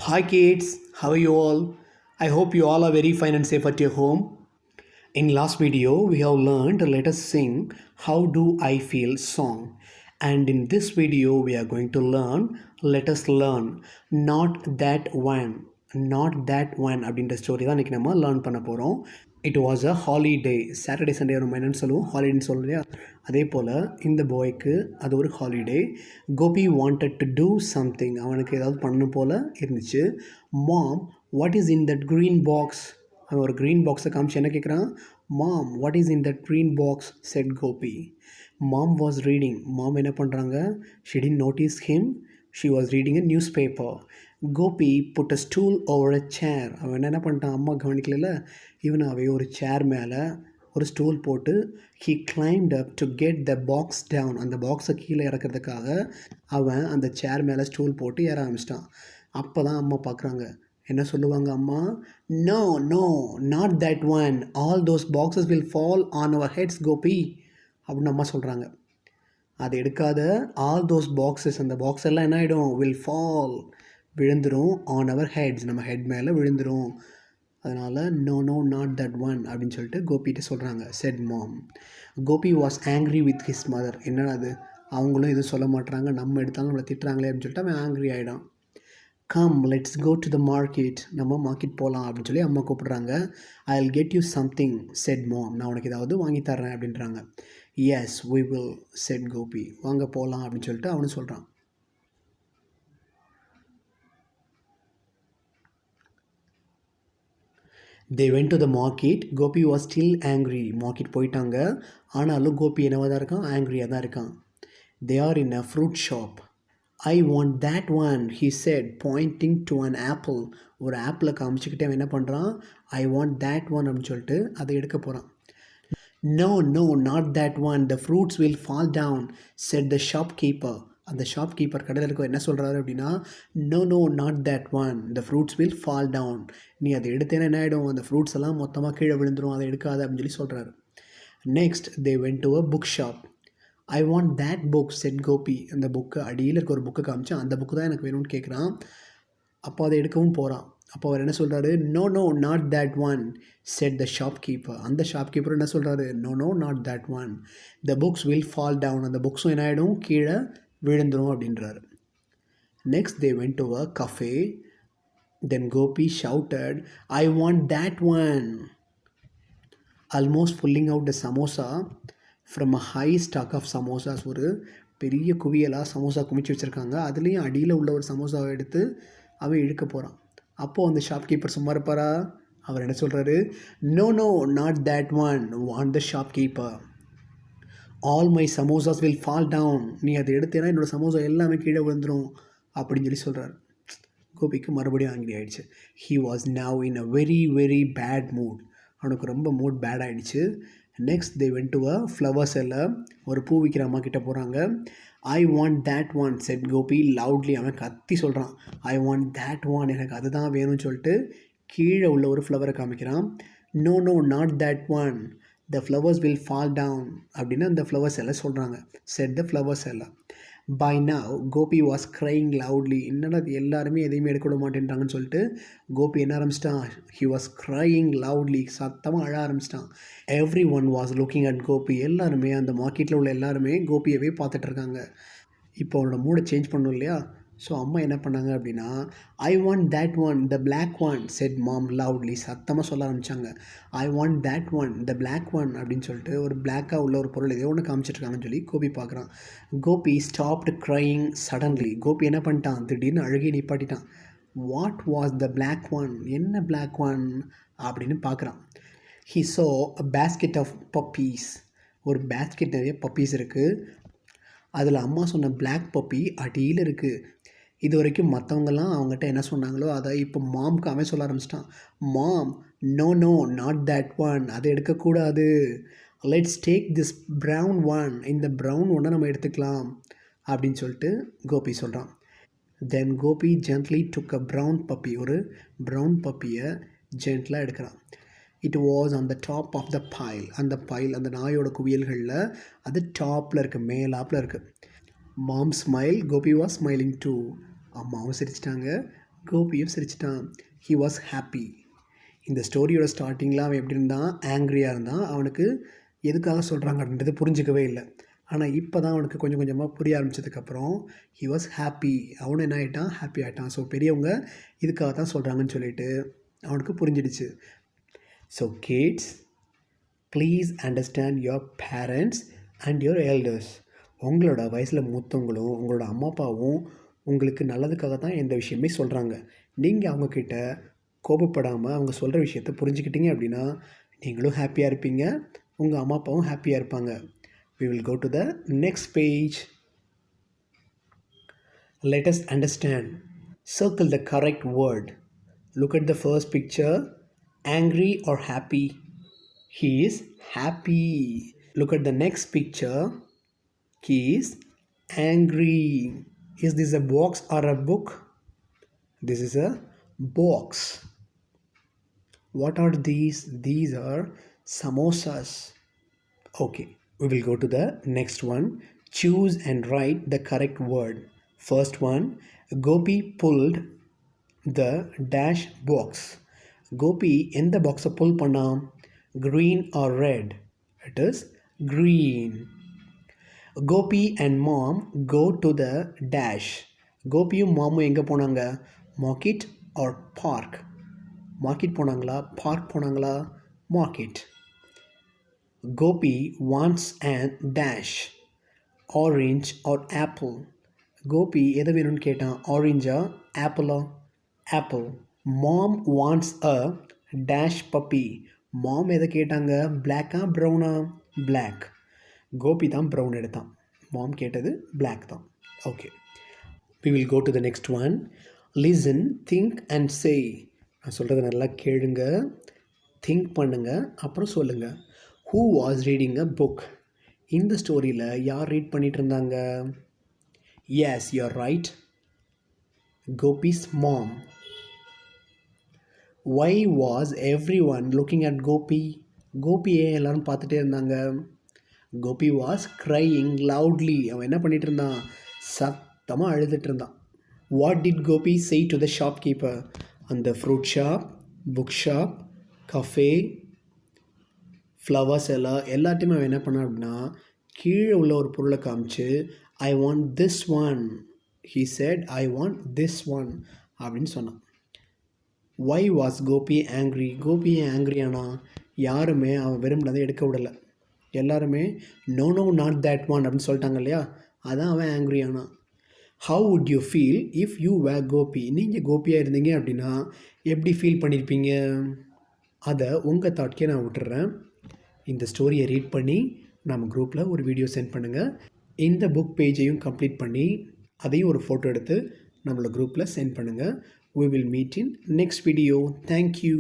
Hi kids, how are you all? I hope you all are very fine and safe at your home. In last video, we have learned let us sing How Do I Feel song. And in this video, we are going to learn let us learn not that one. Not that one அப்படின்ற story தான் இன்றைக்கி நம்ம learn பண்ண போகிறோம். It was a holiday. Saturday Sunday நம்ம என்னென்னு சொல்லுவோம், ஹாலிடேன்னு சொல்லுவோம் இல்லையா? அதே போல் இந்த பாய்க்கு அது ஒரு holiday. Gopi wanted to do something, அவனுக்கு ஏதாவது பண்ணணும் போல் இருந்துச்சு. Mom, what is in that green box? அவன் ஒரு க்ரீன் பாக்ஸை காமிச்சு என்ன கேட்குறான்? Mom, what is in that green box said Gopi. Mom was reading. Mom என்ன பண்ணுறாங்க? She didn't notice him. She was reading a newspaper. Gopi put a stool over a chair. அவன் என்ன பண்ணிட்டான்? அம்மா கவனிக்கல, இவனாவே ஒரு சேர் மேலே ஒரு ஸ்டூல் போட்டு he climbed up to get the box down. அந்த பாக்ஸை கீழே இறக்கிறதுக்காக அவன் அந்த சேர் மேலே ஸ்டூல் போட்டு ஏற ஆரம்பிச்சிட்டான். அப்போ தான் அம்மா பார்க்குறாங்க. என்ன சொல்லுவாங்க அம்மா? No no, not that one, all those boxes will fall on our heads Gopi அப்படின்னு அம்மா சொல்கிறாங்க. அது எடுக்காத. ஆல் தோஸ் பாக்ஸஸ், அந்த பாக்ஸ் எல்லாம் என்ன ஆகிடும்? வில் ஃபால், விழுந்துடும். ஆன் அவர் ஹெட்ஸ், நம்ம ஹெட் மேலே விழுந்துடும். அதனால் no no not that one அப்படின்னு சொல்லிட்டு கோபிகிட்ட சொல்கிறாங்க. Said mom. Gopi was angry with his mother. என்னடா அது, அவங்களும் எதுவும் சொல்ல மாட்டுறாங்க, நம்ம எடுத்தாலும் நம்மளை திட்டுறாங்களே அப்படின்னு சொல்லிட்டு அவன் ஆங்க்ரி ஆகிடான். Come let's go to the market, நம்ம மார்க்கெட் போகலாம் அப்படின்னு சொல்லி அம்மா கூப்பிட்றாங்க. I will get you something said mom, நான் உனக்கு ஏதாவது வாங்கி தர்றேன் அப்படின்றாங்க. Yes we will said Gopi, வாங்க போகலாம் அப்படின்னு சொல்லிட்டு அவனு சொல்கிறான். They went to the market. Gopi was still angry. Market போயிட்டாங்க, ஆனாலும் கோபி என்னவாக தான் இருக்கான்? ஆங்க்ரியாக தான் இருக்கான். They are in a fruit shop. I want that one he set Poynting to an apple. ஒரு ஆப்பிளை காமிச்சிக்கிட்டே அவன் என்ன பண்ணுறான்? ஐ வாண்ட் தேட் ஒன் அப்படின்னு சொல்லிட்டு அதை எடுக்க போகிறான். No no not that one, the fruits will fall down said the shopkeeper. அந்த ஷாப் கீப்பர் கடையில் இருக்க என்ன சொல்கிறாரு அப்படின்னா, no no not that one, the fruits will fall down. நீ அதை எடுத்தேன்னா என்ன ஆகிடும்? அந்த ஃப்ரூட்ஸ் எல்லாம் மொத்தமாக கீழே விழுந்துடும், அதை எடுக்காத அப்படின்னு சொல்லி சொல்கிறாரு. Next they went to a book shop. I want that book said Gopi. அந்த புக்கு அடியில் இருக்க ஒரு புக்கை காமிச்சு அந்த புக்கு தான் எனக்கு வேணும்னு கேட்குறான். அப்போ அதை எடுக்கவும் போகிறான். அப்போ அவர் என்ன சொல்கிறாரு? No no not that one said the shopkeeper. அந்த ஷாப் கீப்பர் என்ன சொல்கிறாரு? No no not that one, the books will fall down. அந்த புக்ஸும் என்ன ஆகிடும்? கீழே விழுந்துடும் அப்படின்றாரு. Next they went to a cafe. Then Gopi shouted, I want that one, almost pulling out the samosa from a high stack of samosas. ஒரு பெரிய குவியலாக சமோசா குமிச்சு வச்சுருக்காங்க, அதுலேயும் அடியில் உள்ள ஒரு சமோசாவை எடுத்து அவன் இழுக்க போகிறான். அப்போது அந்த ஷாப்கீப்பர் சும்மா இருப்பாரா? அவர் என்ன சொல்கிறாரு? No no not that one, want the shopkeeper, all my samosas will fall down. நீ அதை எடுத்தேன்னா என்னோடய சமோசா எல்லாமே கீழே விழுந்துடும் அப்படின்னு சொல்லி சொல்கிறார். கோபிக்கு மறுபடியும் ஆங்கிரி ஆகிடுச்சு. He was now in a very very bad mood. அவனுக்கு ரொம்ப மூட் பேட் ஆகிடுச்சு. Next they went to a flower seller. ஒரு பூ விற்கிற அம்மா கிட்டே போகிறாங்க. I want that one said Gopi loudly. அவன் கத்தி சொல்கிறான், ஐ வாண்ட் தேட் ஒன், எனக்கு அதுதான் வேணும்னு சொல்லிட்டு கீழே உள்ள ஒரு ஃப்ளவரை காமிக்கிறான். No no not that one, the flowers will fall down அப்படின்னு அந்த ஃப்ளவர்ஸ் எல்லாம் சொல்கிறாங்க. செட் த ஃப்ளவர்ஸ் எல்லாம். By now Gopi was crying loudly. என்னடா அது எல்லாருமே எதையுமே எடுக்க விட மாட்டேன்ட்டாங்கன்னு சொல்லிட்டு கோபி என்ன ஆரம்பிச்சிட்டான்? ஹி வாஸ் க்ரையிங் லவுட்லி, சத்தமாக அழ ஆரம்பிச்சிட்டான். Everyone was looking at Gopi. எல்லாருமே அந்த மார்க்கெட்டில் உள்ள எல்லாருமே கோபியவே பார்த்துட்டு இருக்காங்க. இப்போ அவனோட மூடை சேஞ்ச் பண்ணணும் இல்லையா? ஸோ அம்மா என்ன பண்ணாங்க அப்படின்னா, I want that one, the black one said mom loudly. சத்தமாக சொல்ல ஆரம்பித்தாங்க. I want that one, the black one அப்படின்னு சொல்லிட்டு ஒரு பிளாக்காக உள்ள ஒரு பொருள் எதோ ஒன்று காமிச்சிட்ருக்காங்கன்னு சொல்லி கோபி பார்க்குறான். Gopi stopped crying suddenly. Gopi என்ன பண்ணிட்டான்? திடீர்னு அழுகி நிப்பாட்டிட்டான். What was the black one, என்ன பிளாக் ஒன் அப்படின்னு பார்க்குறான். He saw a basket of puppies. ஒரு பேஸ்கெட் நிறைய பப்பீஸ் இருக்குது. அதில் அம்மா சொன்ன பிளாக் பப்பி அடியில் இருக்குது. இது வரைக்கும் மற்றவங்கெல்லாம் அவங்ககிட்ட என்ன சொன்னாங்களோ அதை இப்போ மாம்க்கு அவன் சொல்ல ஆரம்பிச்சிட்டான். Mom, no no not that one, அதை எடுக்கக்கூடாது, let's take this brown one, இந்த ப்ரௌன் ஒன்றை நம்ம எடுத்துக்கலாம் அப்படின்னு சொல்லிட்டு கோபி சொல்கிறான். Then Gopi gently took a brown puppy. ஒரு ப்ரௌன் பப்பியை ஜென்ட்லாக எடுக்கிறான். It was on the top of the pile. அந்த பைல், அந்த நாயோட குவியல்களில் அது டாப்பில் இருக்குது, மேலாப்பில் இருக்குது. Mom smile, Gopi was smiling too. அம்மாவும் சிரிச்சிட்டாங்க, கோபியும் சிரிச்சிட்டான். He was happy. இந்த ஸ்டோரியோட ஸ்டார்டிங்கில் அவன் எப்படி இருந்தான், ஆங்க்ரியாக இருந்தான். அவனுக்கு எதுக்காக சொல்கிறாங்க அப்படின்றது புரிஞ்சிக்கவே இல்லை. ஆனால் இப்போ தான் அவனுக்கு கொஞ்சம் கொஞ்சமாக புரிய ஆரம்பித்ததுக்கப்புறம் ஹி வாஸ் ஹாப்பி. அவனும் என்ன ஆகிட்டான், ஹாப்பி ஆகிட்டான். ஸோ பெரியவங்க இதுக்காக தான் சொல்கிறாங்கன்னு சொல்லிட்டு அவனுக்கு புரிஞ்சிடுச்சு. So kids, please understand your parents and your elders. உங்களோட வயசில் மூத்தவங்களும் உங்களோட அம்மா அப்பாவும் உங்களுக்கு நல்லதுக்காக தான் எந்த விஷயமே சொல்கிறாங்க. நீங்கள் அவங்கக்கிட்ட கோபப்படாமல் அவங்க சொல்கிற விஷயத்த புரிஞ்சுக்கிட்டீங்க அப்படின்னா நீங்களும் ஹாப்பியாக இருப்பீங்க, உங்கள் அம்மா அப்பாவும் ஹாப்பியாக இருப்பாங்க. We will go to the next page. Let us understand. Circle the correct word. Look at the first picture. Angry or happy? He is happy. Look at the next picture. He is angry. Is this a box or a book? This is a box. What are these? These are samosas. Okay. We will go to the next one. Choose and write the correct word. First one, Gopi pulled the dash box. Gopi in the box pull panna, green or red? It is green. Gopi and mom go to the dash. கோபியும் மாமும் எங்கே போனாங்க? Market or park? Market போனாங்களா, park போனாங்களா? Market. Gopi wants an dash, orange or apple? Gopi எதை வேணும்னு கேட்டான், ஆரஞ்சா ஆப்பிளா? Apple. Mom wants a dash puppy. Mom எதை கேட்டாங்க, பிளாக்கா ப்ரௌனா? பிளாக். கோபி தான் ப்ரௌன் எடுத்தான், மாம் கேட்டது பிளாக் தான். Okay, we will go to the next one. Listen, think and say. நான் சொல்கிறத நல்லா கேளுங்க, திங்க் பண்ணுங்க, அப்புறம் சொல்லுங்கள். Who was reading a book? இந்த ஸ்டோரியில் யார் ரீட் பண்ணிகிட்டு இருந்தாங்க? Yes, you're right. Gopi's mom. Why was everyone looking at Gopi? கோபியை எல்லாரும் பார்த்துட்டே இருந்தாங்க. Gopi was crying loudly. அவன் என்ன பண்ணிகிட்டு இருந்தான், சத்தமாக அழுதுட்டு இருந்தான். What did Gopi say to the shopkeeper? அந்த fruit shop, book shop, cafe, flowers எல்லாத்தையுமே அவன் என்ன பண்ணான் அப்படின்னா கீழே உள்ள ஒரு பொருளை காமிச்சு I want this one. He said I want this one அப்படின்னு சொன்னான். Why was Gopi angry? Gopi ஏன் ஆங்க்ரியானா? யாருமே அவன் விரும்பினதை எடுக்க விடலை. எல்லாருமே no no not that one அப்படின்னு சொல்லிட்டாங்க இல்லையா, அதான் அவன் ஆங்க்ரியானா. How would you feel if you were Gopi? நீங்கள் கோபியாக இருந்தீங்க அப்படின்னா எப்படி ஃபீல் பண்ணியிருப்பீங்க? அதை உங்கள் தாட்கே நான் விட்டுறேன். இந்த ஸ்டோரியை ரீட் பண்ணி நம்ம குரூப்பில் ஒரு வீடியோ சென்ட் பண்ணுங்கள். இந்த புக் பேஜையும் கம்ப்ளீட் பண்ணி அதையும் ஒரு ஃபோட்டோ எடுத்து நம்மளோட குரூப்பில் சென்ட் பண்ணுங்கள். We will meet in next video. Thank you.